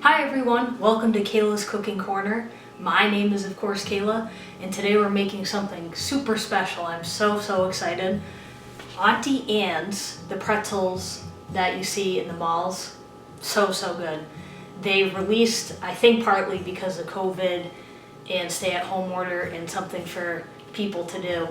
Hi everyone, welcome to Kayla's Cooking Corner. My name is of course Kayla, and today we're making something super special. I'm so excited. Auntie Anne's, the pretzels that you see in the malls, so good. They released, I think partly because of COVID and stay-at-home order and something for people to do,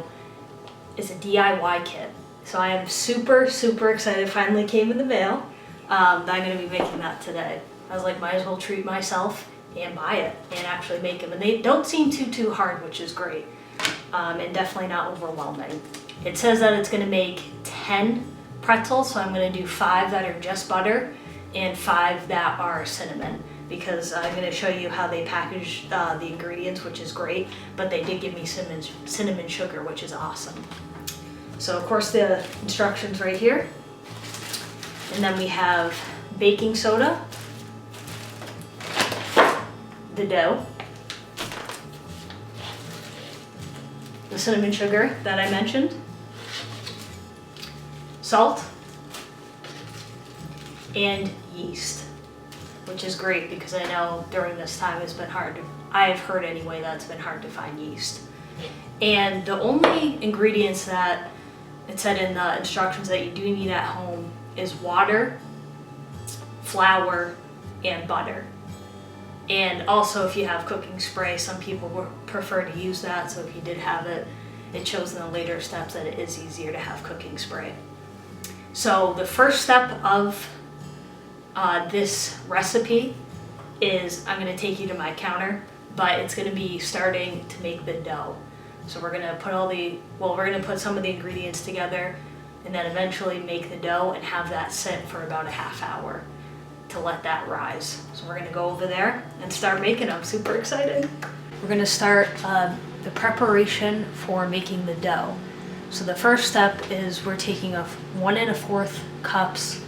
is a DIY kit. So I am super excited. It finally came in the mail. I'm going to be making that today. I was like, might as well treat myself and buy it and actually make them. And they don't seem too hard, which is great. And definitely not overwhelming. It says that it's gonna make 10 pretzels, so I'm gonna do 5 that are just butter and 5 that are cinnamon, because I'm gonna show you how they package the ingredients, which is great, but they did give me cinnamon sugar, which is awesome. So of course the instructions right here. And then we have baking soda, the dough, the cinnamon sugar that I mentioned, salt, and yeast, which is great because I know during this time it's been hard to, I've heard anyway that it's been hard to find yeast. And the only ingredients that it said in the instructions that you do need at home is water, flour, and butter. And also if you have cooking spray, some people would prefer to use that, so if you did have it, it shows in the later steps that it is easier to have cooking spray. So the first step of this recipe is I'm going to take you to my counter, but it's going to be starting to make the dough. So we're going to put we're going to put some of the ingredients together and then eventually make the dough and have that sit for about a half hour to let that rise. So we're gonna go over there and start making them. Super excited. We're gonna start the preparation for making the dough. So the first step is we're taking 1 1/4 cups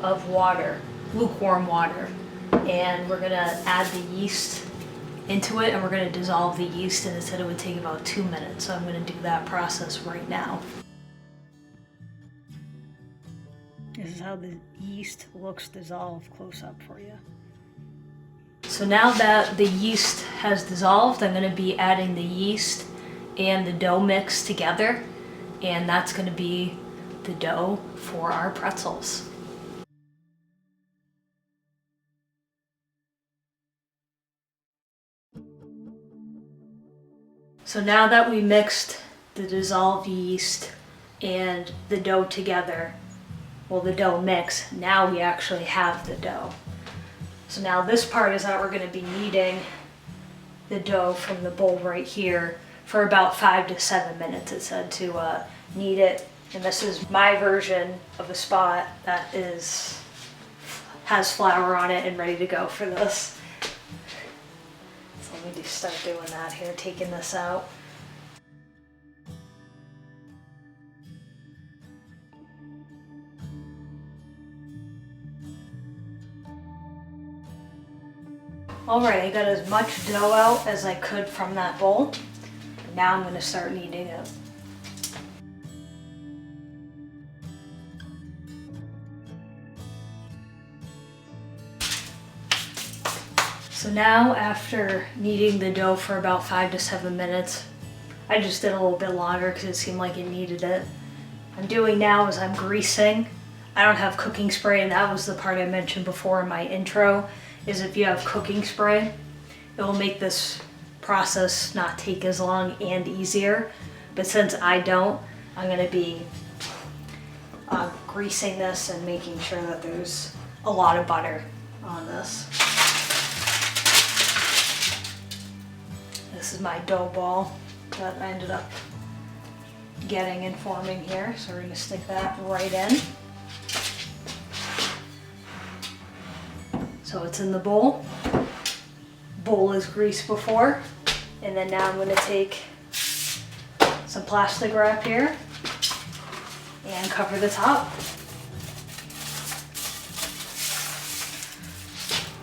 of water, lukewarm water, and we're gonna add the yeast into it, and we're gonna dissolve the yeast, and it said it would take about 2 minutes. So I'm gonna do that process right now. This is how the yeast looks dissolved close up for you. So now that the yeast has dissolved, I'm going to be adding the yeast and the dough mix together, and that's going to be the dough for our pretzels. So now that we mixed the dissolved yeast and the dough together, the dough mix, now we actually have the dough. So now this part is that we're going to be kneading the dough from the bowl right here for about 5 to 7 minutes. It said to knead it, and this is my version of a spot that has flour on it and ready to go for this. So let me just start doing that here, taking this out. Alright, I got as much dough out as I could from that bowl. Now I'm going to start kneading it. So now after kneading the dough for about 5 to 7 minutes, I just did a little bit longer because it seemed like it needed it. What I'm doing now is I'm greasing. I don't have cooking spray, and that was the part I mentioned before in my intro, is if you have cooking spray, it will make this process not take as long and easier. But since I don't, I'm going to be greasing this and making sure that there's a lot of butter on this. This is my dough ball that I ended up getting and forming here, so we're going to stick that right in. So it's in the bowl. Bowl is greased before. And then now I'm going to take some plastic wrap here and cover the top.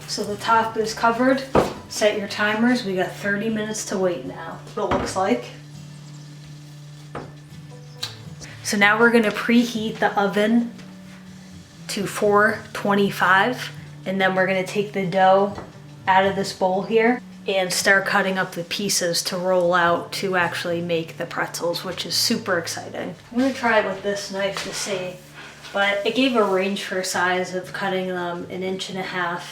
So the top is covered. Set your timers. We got 30 minutes to wait now. What it looks like. So now we're going to preheat the oven to 425. And then we're gonna take the dough out of this bowl here and start cutting up the pieces to roll out to actually make the pretzels, which is super exciting. I'm gonna try it with this knife to see, but it gave a range for size of cutting them 1.5 inches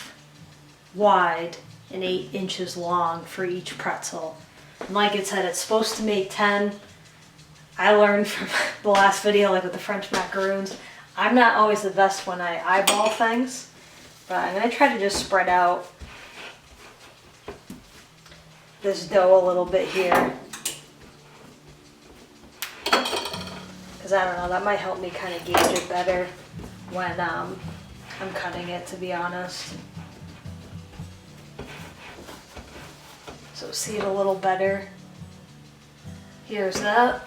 wide and 8 inches long for each pretzel. And like it said, it's supposed to make 10. I learned from the last video, like with the French macaroons, I'm not always the best when I eyeball things, but I'm gonna try to just spread out this dough a little bit here. Because I don't know, that might help me kind of gauge it better when I'm cutting it, to be honest. So see it a little better. Here's that.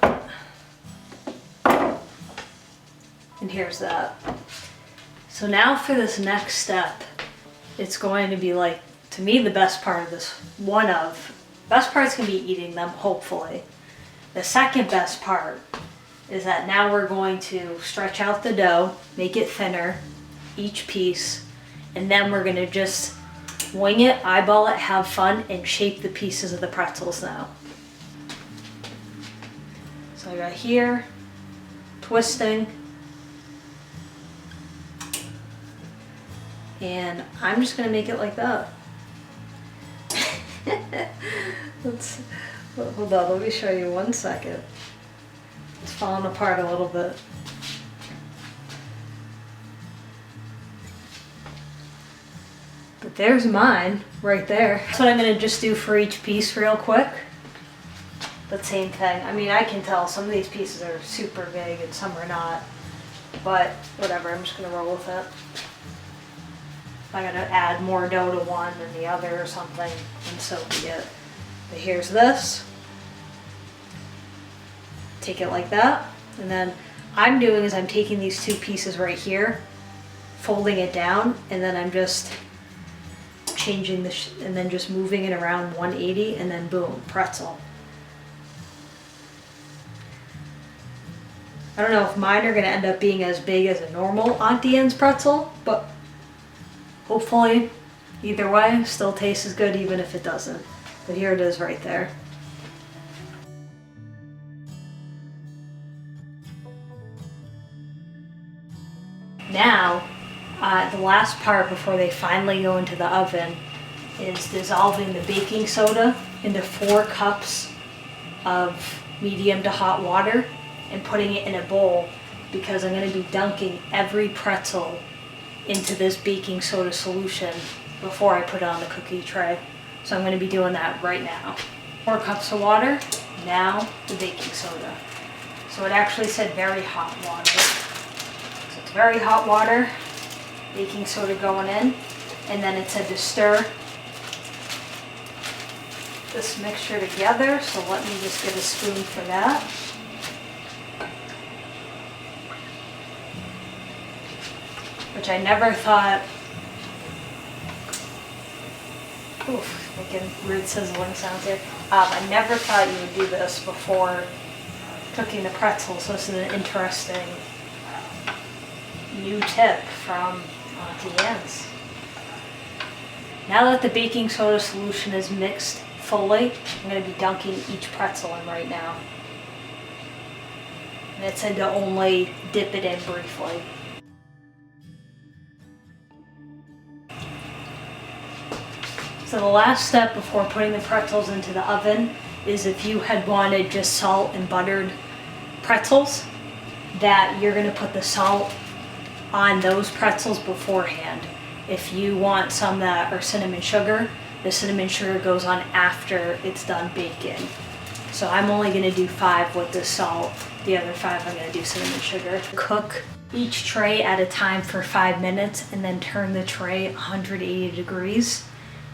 And here's that. So now for this next step, it's going to be like, to me, the best part of this, best part's gonna be eating them, hopefully. The second best part is that now we're going to stretch out the dough, make it thinner, each piece, and then we're gonna just wing it, eyeball it, have fun, and shape the pieces of the pretzels now. So I got here, twisting, and I'm just gonna make it like that. Hold on, let me show you 1 second. It's falling apart a little bit. But there's mine right there. That's what I'm gonna just do for each piece real quick. But same thing. I mean, I can tell some of these pieces are super big and some are not. But whatever, I'm just gonna roll with it. If I gotta add more dough to one than the other or something, and so be it. But here's this. Take it like that. And then I'm doing is I'm taking these two pieces right here, folding it down, and then I'm just changing and then just moving it around 180, and then boom, pretzel. I don't know if mine are gonna end up being as big as a normal Auntie Anne's pretzel, but hopefully, either way, still tastes as good even if it doesn't. But here it is right there. Now, the last part before they finally go into the oven is dissolving the baking soda into 4 cups of medium to hot water and putting it in a bowl, because I'm going to be dunking every pretzel into this baking soda solution before I put it on the cookie tray. So I'm going to be doing that right now. 4 cups of water, now the baking soda. So it actually said very hot water. So it's very hot water, baking soda going in, and then it said to stir this mixture together. So let me just get a spoon for that. Which I never thought, oof, making weird sizzling sounds here. I never thought you would do this before cooking the pretzels, so this is an interesting new tip from Auntie Anne's. Now that the baking soda solution is mixed fully, I'm going to be dunking each pretzel in right now. And it said to only dip it in briefly. So the last step before putting the pretzels into the oven is if you had wanted just salt and buttered pretzels, that you're going to put the salt on those pretzels beforehand. If you want some that are cinnamon sugar, the cinnamon sugar goes on after it's done baking. So I'm only going to do 5 with the salt. The other 5 I'm going to do cinnamon sugar. Cook each tray at a time for 5 minutes and then turn the tray 180 degrees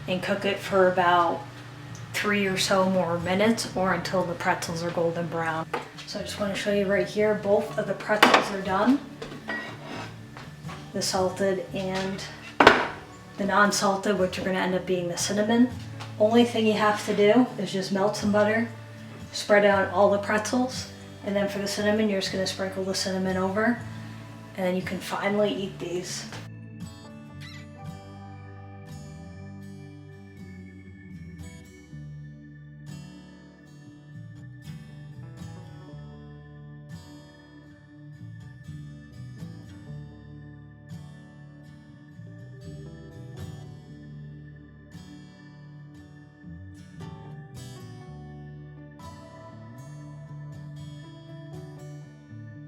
and cook it for about 3 or so more minutes, or until the pretzels are golden brown. So I just want to show you right here, both of the pretzels are done. The salted and the non-salted, which are going to end up being the cinnamon. Only thing you have to do is just melt some butter, spread out all the pretzels, and then for the cinnamon, you're just going to sprinkle the cinnamon over, and then you can finally eat these.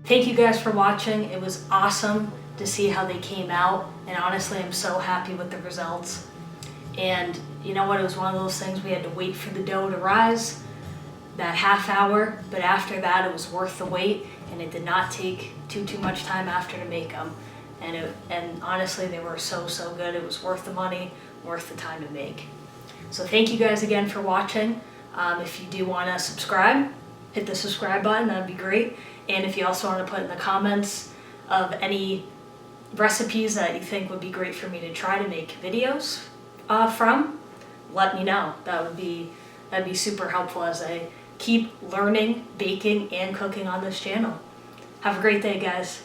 thank you guys for watching. It was awesome to see how they came out, and honestly, I'm so happy with the results. And you know what, it was one of those things we had to wait for the dough to rise, that half hour, but after that it was worth the wait, and it did not take too much time after to make them. And honestly, they were so good. It was worth the money, worth the time to make. So thank you guys again for watching. If you do want to subscribe, hit the subscribe button, that'd be great. And if you also want to put in the comments of any recipes that you think would be great for me to try to make videos from, let me know. That'd be super helpful as I keep learning baking and cooking on this channel. Have a great day, guys.